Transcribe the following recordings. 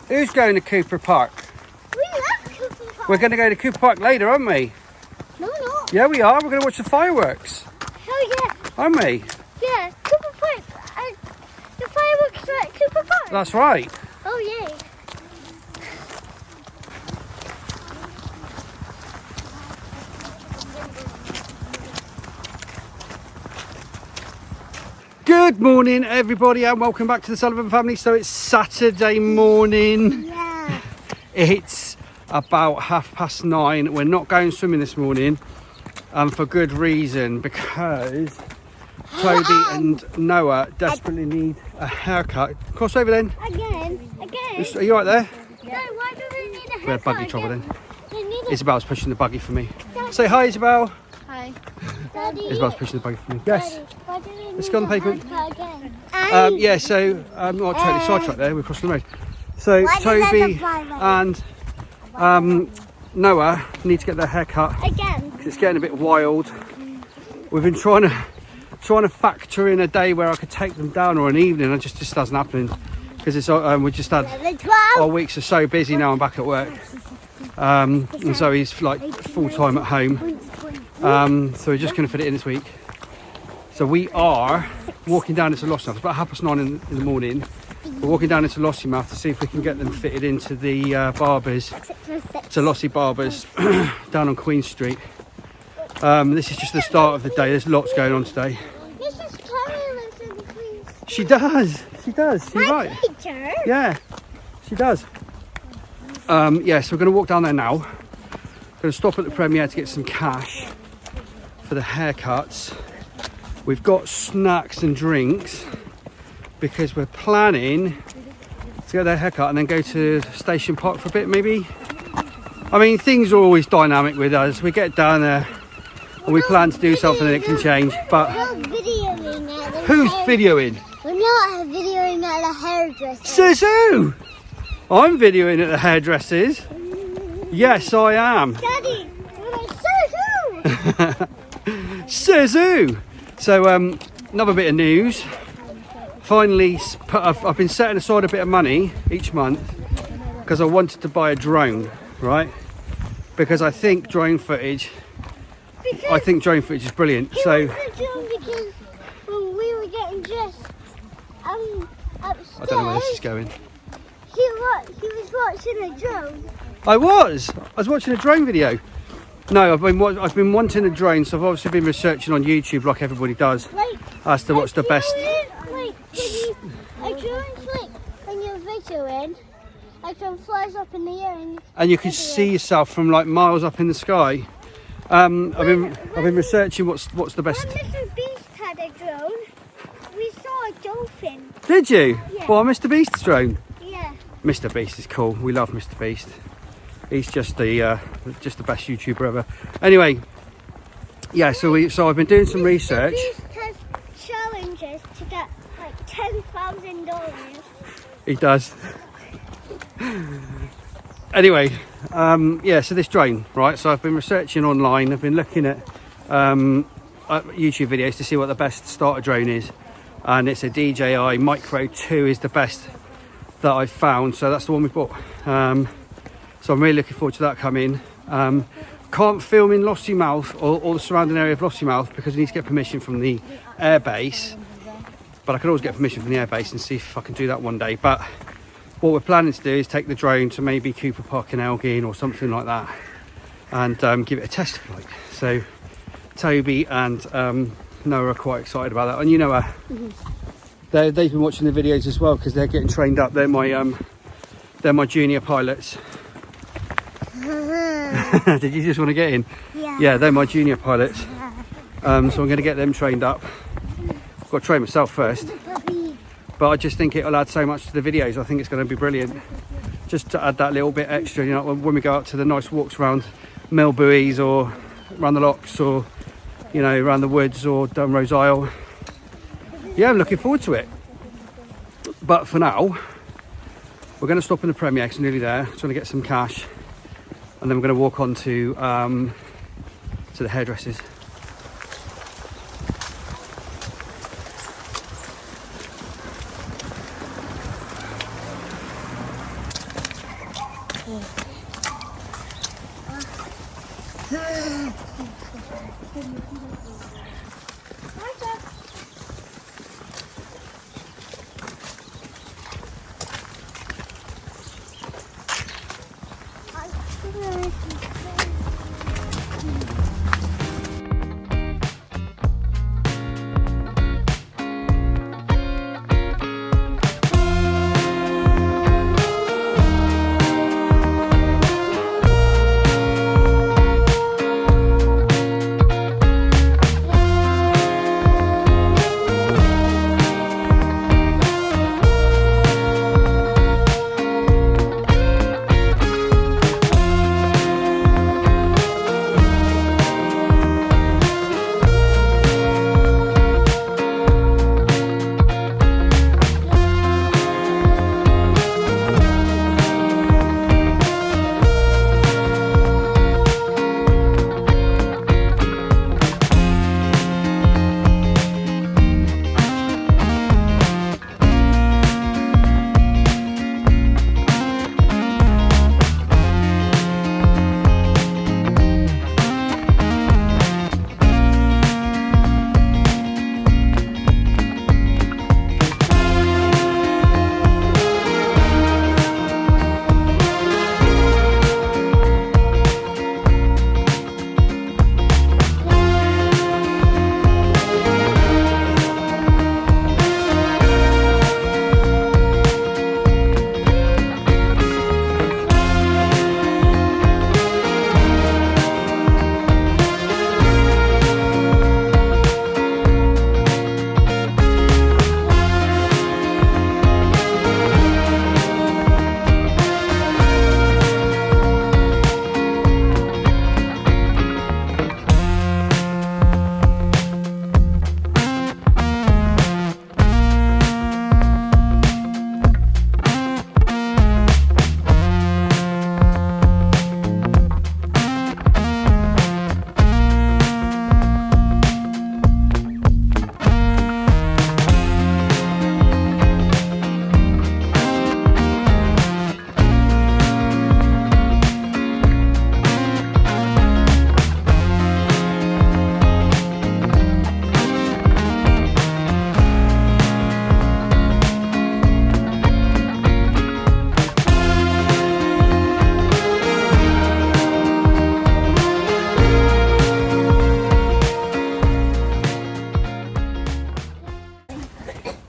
Who's going to Cooper Park? We love Cooper Park. We're going to go to Cooper Park later, aren't we? No, not. Yeah, we are. We're going to watch the fireworks. Oh, yeah. Aren't we? Yeah, Cooper Park. The fireworks are at Cooper Park. That's right. Oh, yay. Good morning, everybody, and welcome back to the Sullivan family. So it's Saturday morning. Yeah. It's about 9:30. We're not going swimming this morning, and for good reason, because Toby and Noah desperately need a haircut. Cross over then. Again. Are you right there? No, why do they need a haircut? We're at buggy trouble then. They need a... Isabel's pushing the buggy for me. Say hi, Isabel. Hi. Daddy. Isabel's pushing the buggy for me. Yes. Daddy, why do they Let's need go on the a pavement. haircut again? Yeah, so I'm not totally sidetracked there. We're crossing the road. So Why Toby does that and Noah need to get their hair cut. Again. 'Cause it's getting a bit wild. We've been trying to factor in a day where I could take them down, or an evening. It just doesn't happen because it's we just had our weeks are so busy now. I'm back at work, and so he's like full time at home. So we're just going to fit it in this week. So we are walking down into Lossiemouth. It's about 9:30 in the morning. We're walking down into Lossiemouth to see if we can get them fitted into the barbers, to Lossie Barbers down on Queen Street. This is just the start of the day. There's lots going on today. Mrs. Carey lives in Queen Street. She does. You're right. Teacher. Yeah, she does. Yeah, so we're going to walk down there now. Going to stop at the Premier to get some cash for the haircuts. We've got snacks and drinks because we're planning to get their haircut and then go to Station Park for a bit, maybe. I mean, things are always dynamic with us. We get down there and we plan to do something and it can change. But who's videoing? We're not videoing at the hairdresser. Says who? I'm videoing at the hairdressers. Yes, I am. Daddy, says who? Says who? So another bit of news. Finally, I've been setting aside a bit of money each month because I wanted to buy a drone, right? Because I think drone footage is brilliant. So Because when we were getting dressed upstairs, I don't know where this is going. He was watching a drone. I was watching a drone video. No, I've been wanting a drone, so I've obviously been researching on YouTube like everybody does as to what's the best. A drone's like when you're videoing, like it flies up in the air and you can see yourself from like miles up in the sky. I've been researching what's the best. When Mr. Beast had a drone, we saw a dolphin. Did you? Yeah. Well, Mr. Beast's drone. Yeah. Mr. Beast is cool. We love Mr. Beast. He's just the best YouTuber ever. Anyway, yeah. So I've been doing some research. Beast has challenges to get like $10,000. He does. Anyway, yeah. So this drone, right? So I've been researching online. I've been looking at YouTube videos to see what the best starter drone is, and it's a DJI Micro 2 is the best that I've found. So that's the one we bought. So I'm really looking forward to that coming. Can't film in Lossiemouth or the surrounding area of Lossiemouth because we need to get permission from the airbase. But I can always get permission from the airbase and see if I can do that one day. But what we're planning to do is take the drone to maybe Cooper Park in 𝚘𝚘 or something like that and give it a test flight. So Toby and Noah are quite excited about that. And you know, they've been watching the videos as well because they're getting trained up. They're my junior pilots. Did you just want to get in? Yeah. Yeah, they're my junior pilots. So I'm going to get them trained up. I've got to train myself first. But I just think it'll add so much to the videos. I think it's going to be brilliant. Just to add that little bit extra, you know, when we go out to the nice walks around 𝚘𝙽𝙽 or around the locks or, you know, around the woods or down Rose Isle. Yeah, I'm looking forward to it. But for now, we're going to stop in the Premier because we're nearly there, trying to get some cash. And then we're going to walk on to the hairdressers.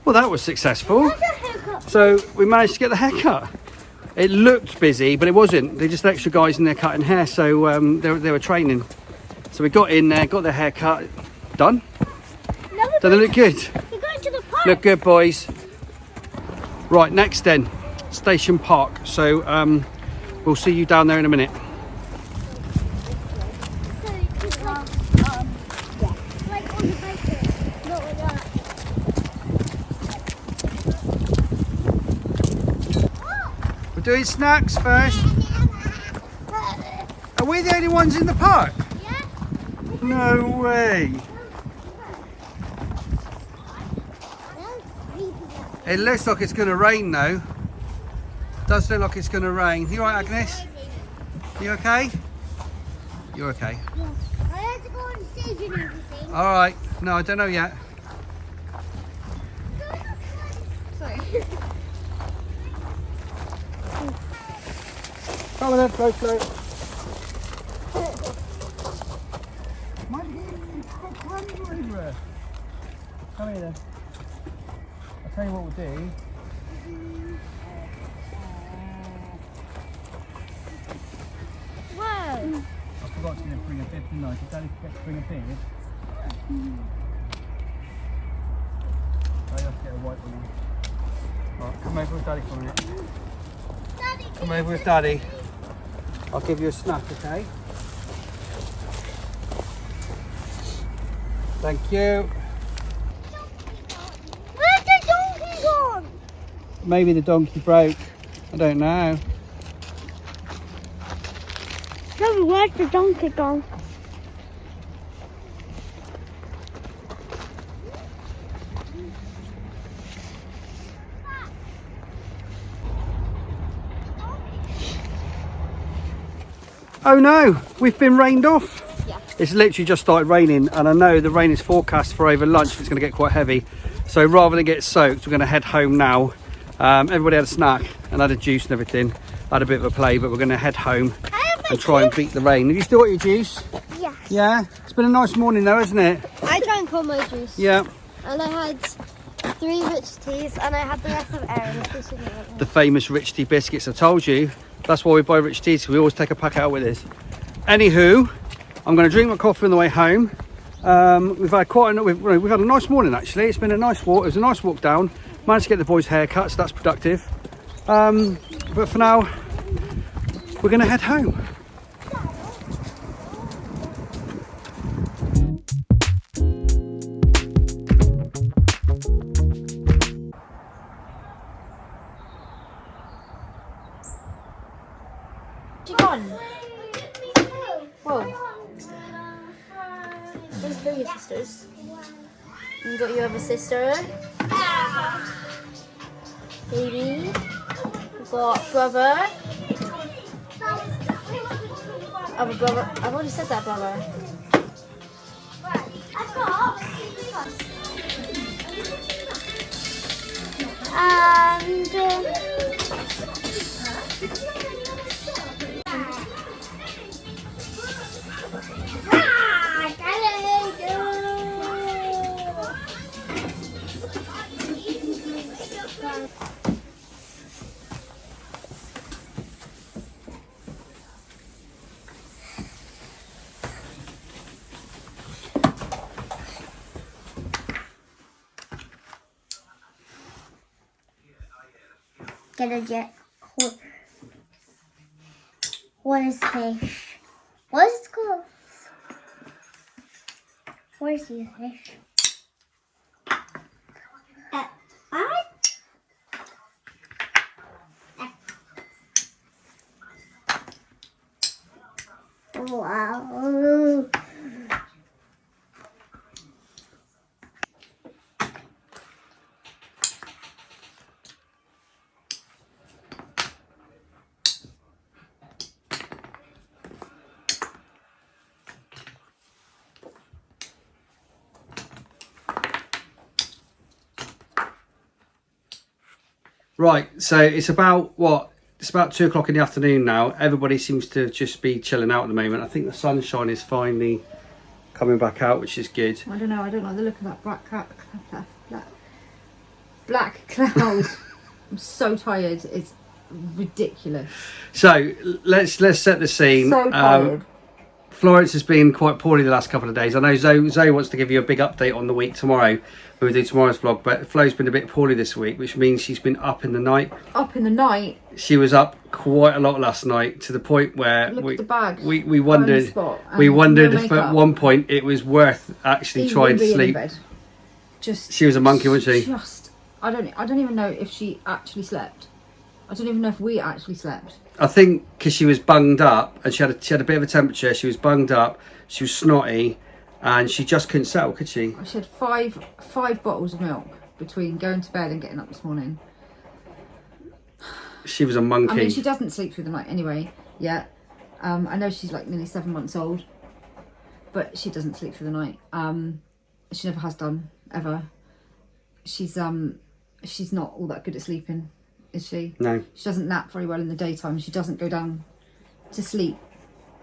Well, that was successful. So we managed to get the haircut. It looked busy, but it wasn't. They're just extra guys in there cutting hair, so they were training. So we got in there, got the haircut done. Don't they look good? We're going to the park. Look good, boys. Right, next then, Station Park. So we'll see you down there in a minute. We're doing snacks first. Are we the only ones in the park? Yeah. No way. It looks like it's going to rain though. Does look like it's going to rain. You alright, Agnes? You okay? You're okay. I had to go on stage and everything. Alright. No, I don't know yet. Sorry. Come on then, go slow. Come here then. I'll tell you what we'll do. Whoa. I forgot to bring a bib, didn't I? Did Daddy forget to bring a bib? I have to get a white one on. Alright, come over with Daddy for a minute. Daddy, Come over with Daddy. I'll give you a snack, okay? Thank you. where's the donkey gone? Maybe the donkey broke. I don't know. Daddy, where's the donkey gone? Oh no, we've been rained off. It's literally just started raining, and I know the rain is forecast for over lunch. It's going to get quite heavy, so rather than get soaked, we're going to head home now. Everybody had a snack and had a juice and everything. Had a bit of a play, but we're going to head home and try and beat the rain. Have you still got your juice? Yeah. Yeah? It's been a nice morning though, hasn't it? I drank all my juice. Yeah. And I had 3 𝚲𝚃s, and I had the rest of Aaron's. The famous 𝚲𝚃 biscuits. I told you, that's why we buy 𝚲𝚃s. We always take a packet out with us. Anywho, I'm going to drink my coffee on the way home. We've had we've had a nice morning actually. It's been a nice walk. It was a nice walk down. Managed to get the boys' haircuts. That's productive. But for now, we're going to head home. Whoa. Who are your sisters? You got your other sister. Baby. We've got brother. Other brother. I've already said that, brother. And gonna get what is fish? What is it called? Where's the fish? Wow. Right, so it's about what? It's about 2 o'clock in the afternoon now. Everybody seems to just be chilling out at the moment. I think the sunshine is finally coming back out, which is good. I don't know. I don't like the look of that black cloud. I'm so tired. It's ridiculous. So let's set the scene. So tired. Florence has been quite poorly the last couple of days. I know Zoe wants to give you a big update on the week tomorrow when we do tomorrow's vlog, but Flo's been a bit poorly this week, which means she's been up in the night. Up in the night? She was up quite a lot last night, to the point where Look at the bag. we wondered if at one point it was worth actually trying to sleep. She was a monkey, wasn't she? I don't even know if she actually slept. I don't even know if we actually slept. I think because she was bunged up and she had a bit of a temperature. She was bunged up. She was snotty, and she just couldn't settle, could she? She had five bottles of milk between going to bed and getting up this morning. She was a monkey. I mean, she doesn't sleep through the night anyway. Yeah, I know she's like nearly 7 months old, but she doesn't sleep through the night. She never has done ever. She's not all that good at sleeping, is she? No. She doesn't nap very well in the daytime. She doesn't go down to sleep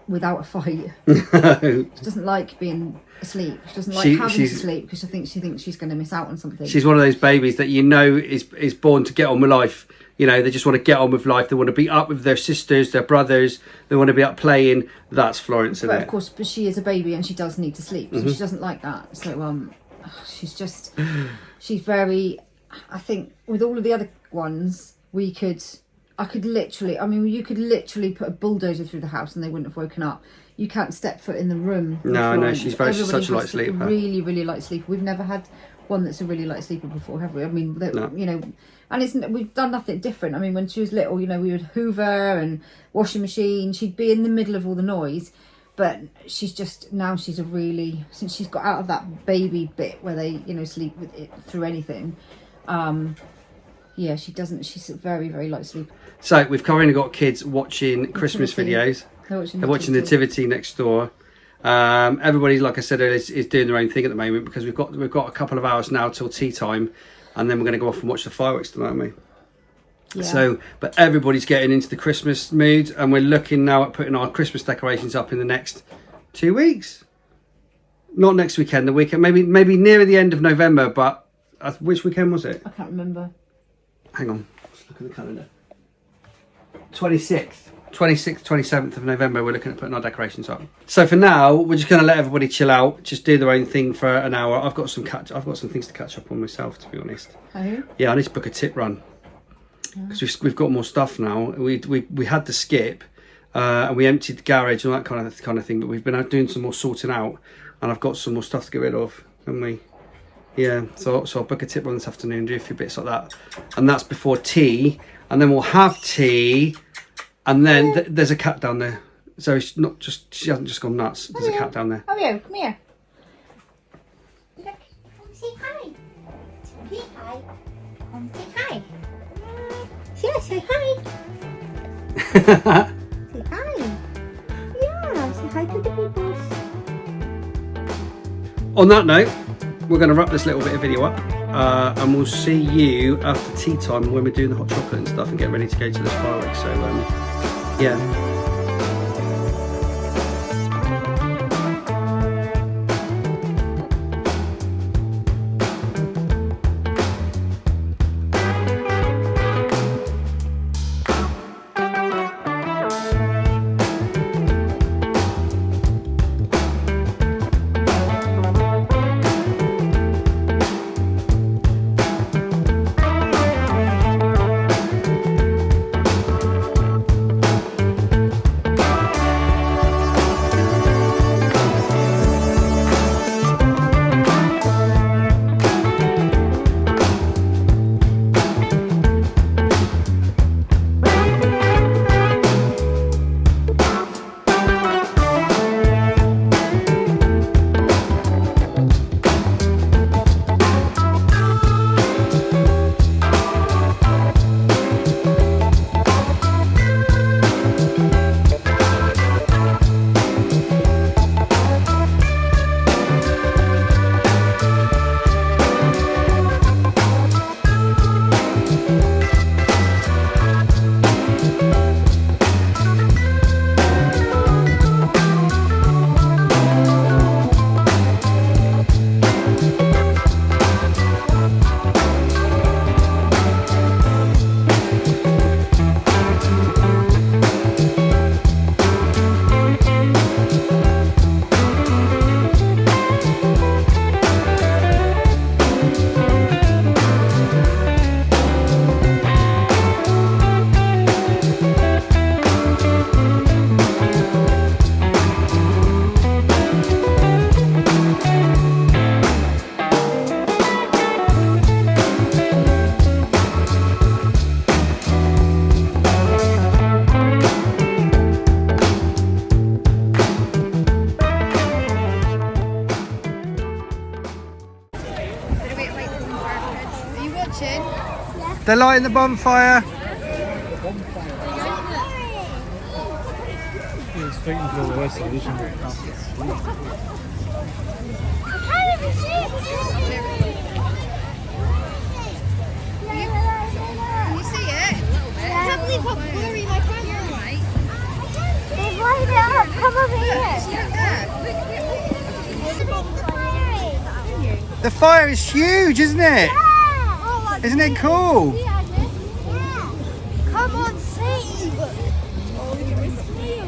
without a fight. She doesn't like being asleep. She doesn't like having to sleep because she thinks she's going to miss out on something. She's one of those babies that you know is born to get on with life. You know, they just want to get on with life. They want to be up with their sisters, their brothers. They want to be up playing. That's Florence, isn't it? But of course, she is a baby and she does need to sleep. So she doesn't like that. So she's very. I think with all of the other ones, you could literally put a bulldozer through the house and they wouldn't have woken up. You can't step foot in the room. No, she's such a light sleeper. Really, really light sleeper. We've never had one that's a really light sleeper before, have we? I mean, no. You know, and we've done nothing different. I mean, when she was little, you know, we would hoover and washing machine. She'd be in the middle of all the noise. But since she's got out of that baby bit where they, you know, sleep with it through anything. Yeah, she's a very, very light sleeper. So we've currently got kids watching Christmas videos. They're watching Nativity next door. Everybody, like I said, is doing their own thing at the moment because we've got a couple of hours now till tea time, and then we're going to go off and watch the fireworks tonight, aren't we? Yeah. So, but everybody's getting into the Christmas mood, and we're looking now at putting our Christmas decorations up in the next 2 weeks. Not next weekend, the weekend, maybe nearer the end of November, but which weekend was it? I can't remember. Hang on, let's look at the calendar. 26th, 27th of November, we're looking at putting our decorations up. So for now, we're just going to let everybody chill out, just do their own thing for an hour. I've got some things to catch up on myself, to be honest. Oh? Yeah, I need to book a tip run because we've got more stuff now. We had the skip and we emptied the garage and that kind of thing, but we've been out doing some more sorting out, and I've got some more stuff to get rid of, haven't we? Yeah, so I'll book a tip run this afternoon, do a few bits like that, and that's before tea, and then we'll have tea, and then there's a cat down there. So it's not just, she hasn't just gone nuts. There's a cat down there. Oh yeah, come here. Look, come say hi. Say hi. Come say hi. Yeah, say hi. Say hi. Yeah, say hi to the people. On that note, we're going to wrap this little bit of video up, and we'll see you after tea time when we're doing the hot chocolate and stuff and get ready to go to the fireworks. So yeah. They're lighting the bonfire. It's waiting for the rest of the vision. Can you see it? A little bit. I can't believe how blurry my camera is. Right. They've lighted it up. Come over here. The fire is huge, isn't it? Yeah. Isn't it cool? Yeah. Come on, save. When you zoom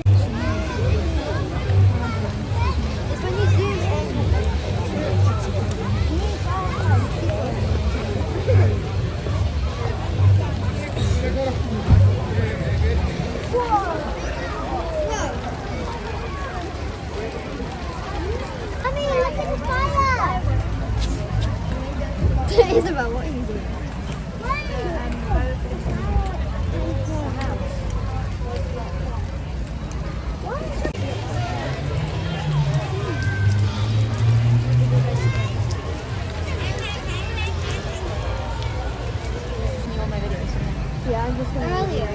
Mommy, look at the fire. Isabel, what are you doing? Yeah, I'm just earlier.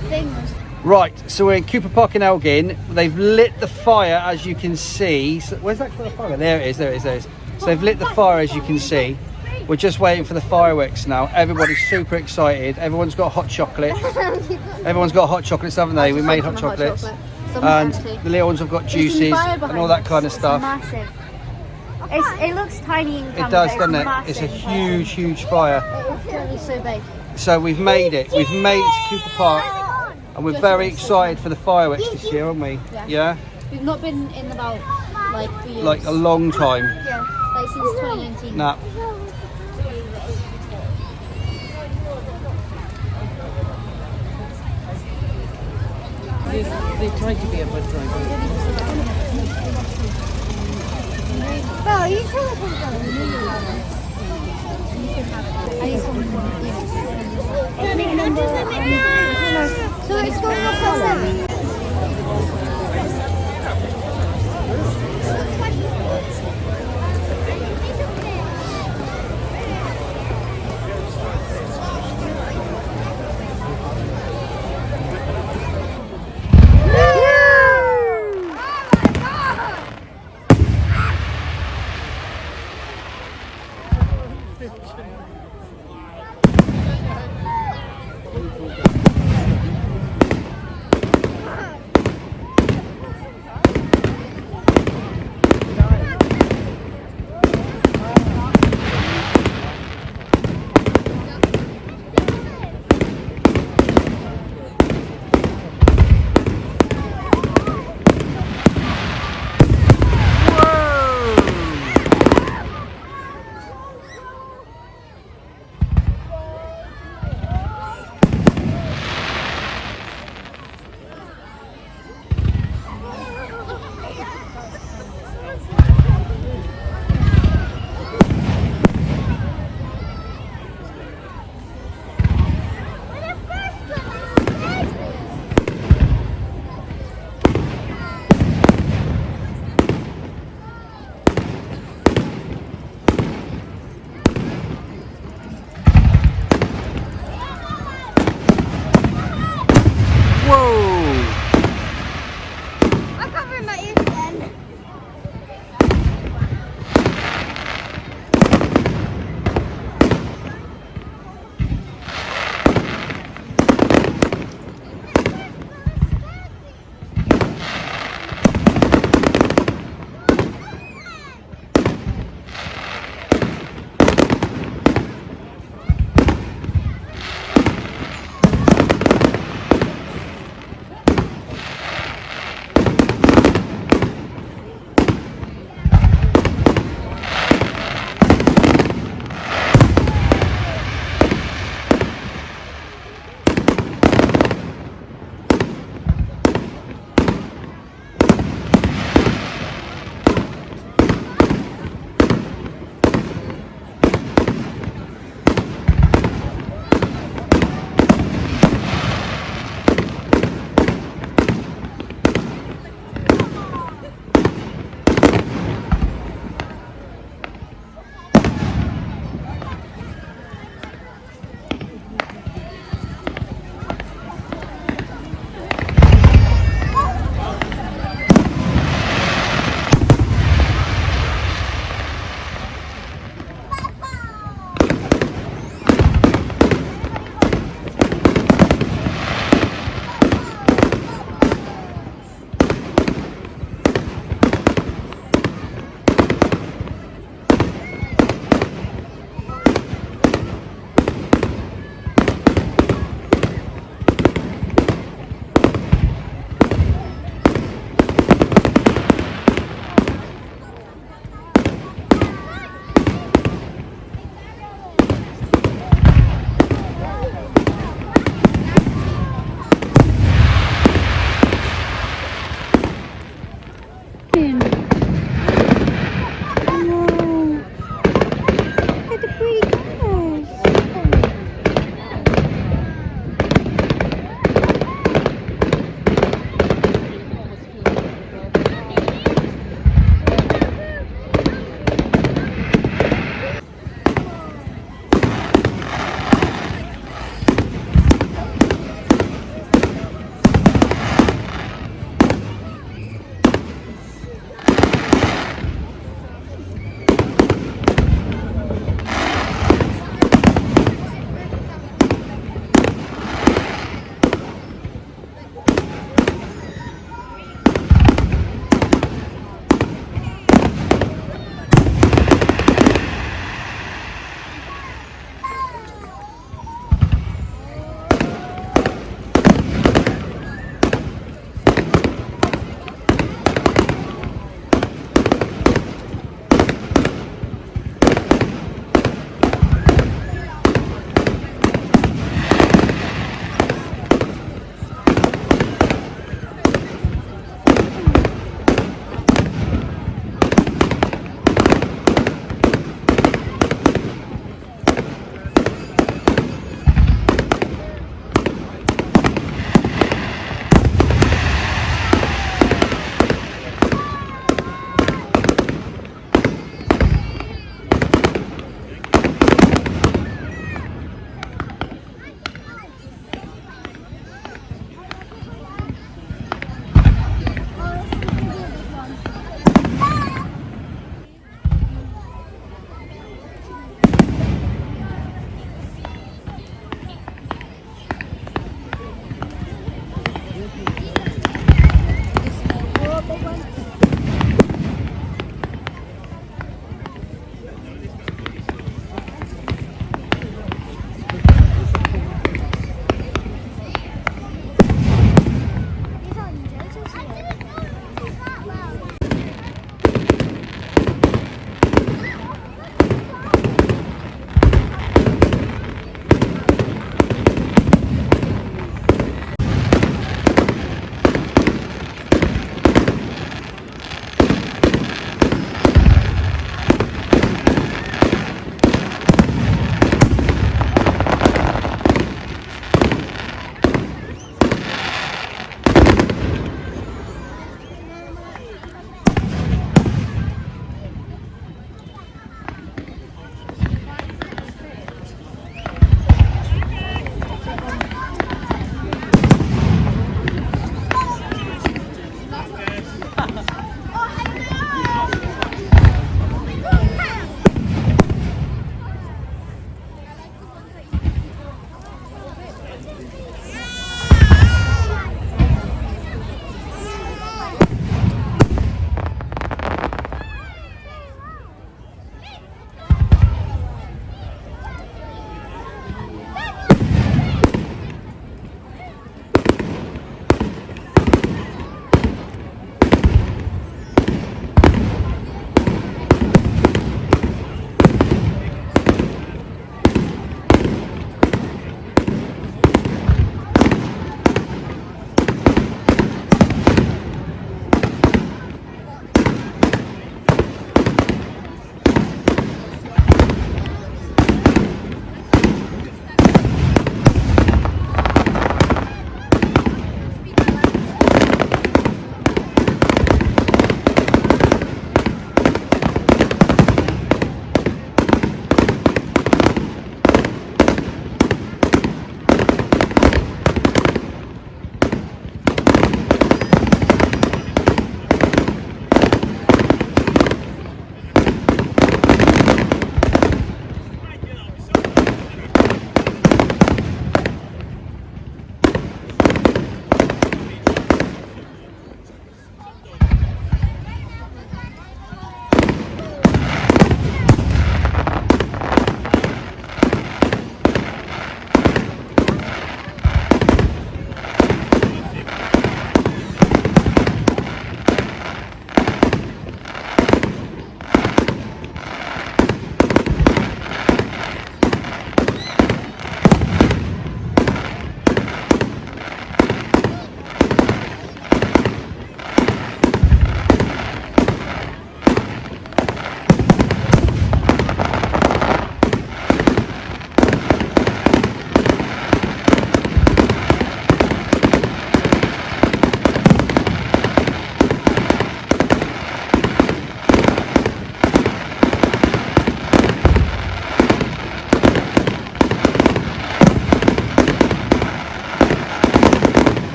The thing was Right, so we're in Cooper Park in Elgin. They've lit the fire, as you can see. So, where's that fire? There it is, there it is, there it is. So they've lit the fire, as you can see. We're just waiting for the fireworks now. Everybody's super excited. Everyone's got hot chocolate. Everyone's got hot chocolates, haven't they? We made hot chocolates. And the little ones have got juices and all that kind of stuff. Massive. It looks tiny in camera. It does, doesn't it? It's a huge, huge fire. It's so big. So we've made it. We've made it to Cooper Park. And we're very excited for the fireworks this year, aren't we? Yeah? We've not been in about like 3 years. Like a long time. Yeah, like since 2019. Nah. They tried to be a bus driver. Well, you tell us what's going on. So it's going off at 7.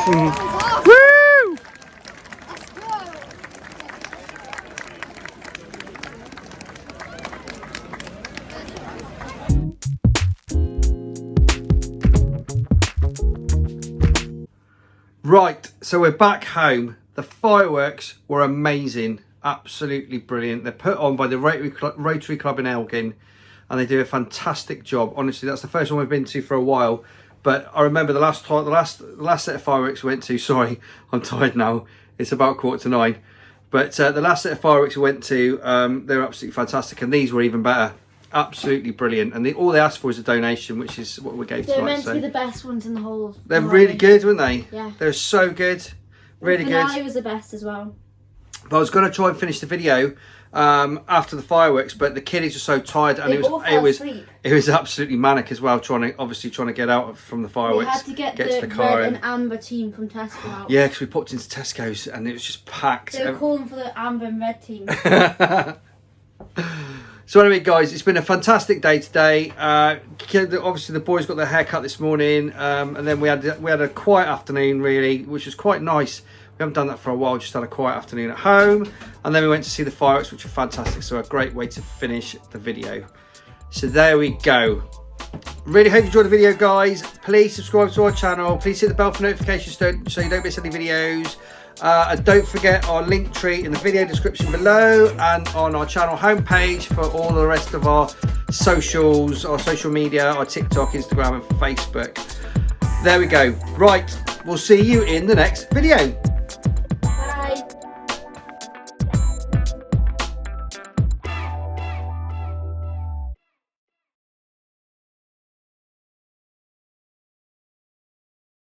Woo! Right, so we're back home. The fireworks were amazing, absolutely brilliant. They're put on by the Rotary Club in Elgin, and they do a fantastic job. Honestly, that's the first one we've been to for a while. But I remember the last set of fireworks we went to. Sorry, I'm tired now. It's about 9:15. But the last set of fireworks we went to, they were absolutely fantastic, and these were even better. Absolutely brilliant. And all they asked for is a donation, which is what we gave tonight. They're meant to be the best ones in the whole of They're Moray. really good, weren't they? Yeah. They're so good. Really the good. finale was the best as well. But I was going to try and finish the video after the fireworks, but the kiddies were so tired, and They all fell asleep. it was absolutely manic as well. Trying to get out from the fireworks. We had to get to the the car red and and amber team from Tesco out. yeah, because we popped into Tesco's and it was just packed. They were calling for the amber and red team. So anyway, guys, it's been a fantastic day today. Obviously, the boys got their haircut this morning, and then we had a quiet afternoon, really, which was quite nice. We haven't done that for a while. Just had a quiet afternoon at home, and then we went to see the fireworks, which were fantastic. So a great way to finish the video. So there we go. Really hope you enjoyed the video, guys. Please subscribe to our channel. Please hit the bell for notifications so you don't miss any videos. And don't forget our link tree in the video description below and on our channel homepage for all the rest of our socials, our social media, our TikTok, Instagram and Facebook. There we go. Right, we'll see you in the next video. Bye.